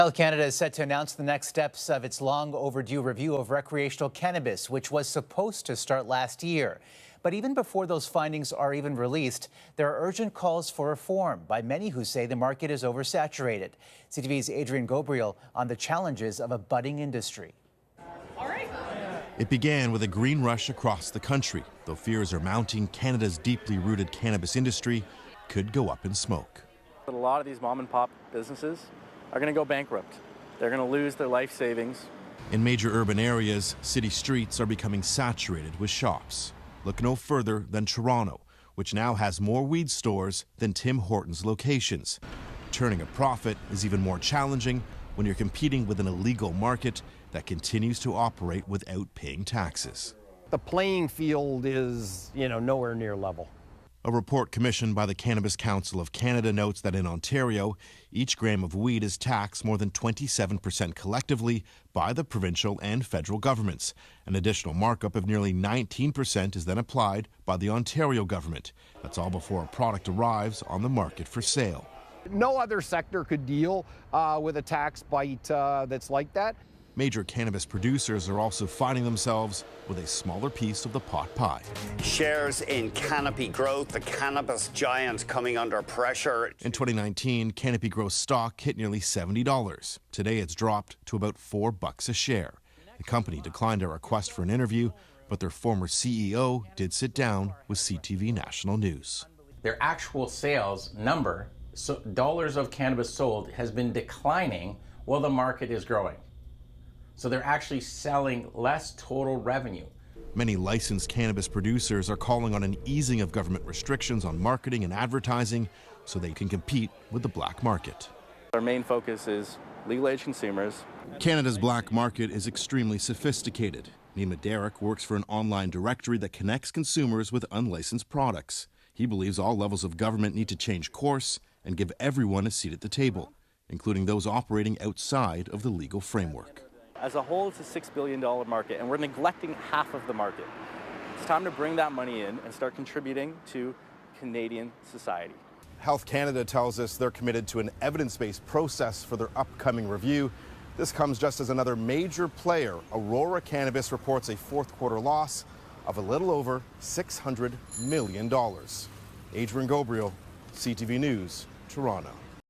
Health Canada is set to announce the next steps of its long overdue review of recreational cannabis, which was supposed to start last year. But even before those findings are even released, there are urgent calls for reform by many who say the market is oversaturated. CTV's Adrian Gabriel on the challenges of a budding industry. It began with a green rush across the country, though fears are mounting Canada's deeply rooted cannabis industry could go up in smoke. A lot of these mom and pop businesses are going to go bankrupt. They're going to lose their life savings. In major urban areas, city streets are becoming saturated with shops. Look no further than Toronto, which now has more weed stores than Tim Hortons locations. Turning a profit is even more challenging when you're competing with an illegal market that continues to operate without paying taxes. The playing field is, nowhere near level. A report commissioned by the Cannabis Council of Canada notes that in Ontario, each gram of weed is taxed more than 27% collectively by the provincial and federal governments. An additional markup of nearly 19% is then applied by the Ontario government. That's all before a product arrives on the market for sale. No other sector could deal with a tax bite that's like that. Major cannabis producers are also finding themselves with a smaller piece of the pot pie. Shares in Canopy Growth, the cannabis giant, coming under pressure. In 2019, Canopy Growth stock hit nearly $70. Today it's dropped to about $4 a share. The company declined a request for an interview, but their former CEO did sit down with CTV National News. Their actual sales number, dollars of cannabis sold, has been declining while the market is growing. So they're actually selling less total revenue. Many licensed cannabis producers are calling on an easing of government restrictions on marketing and advertising so they can compete with the black market. Our main focus is legal-age consumers. Canada's black market is extremely sophisticated. Nima Derek works for an online directory that connects consumers with unlicensed products. He believes all levels of government need to change course and give everyone a seat at the table, including those operating outside of the legal framework. As a whole, it's a $6 billion market, and we're neglecting half of the market. It's time to bring that money in and start contributing to Canadian society. Health Canada tells us they're committed to an evidence-based process for their upcoming review. This comes just as another major player, Aurora Cannabis, reports a fourth quarter loss of a little over $600 million. Adrian Gabriel, CTV News, Toronto.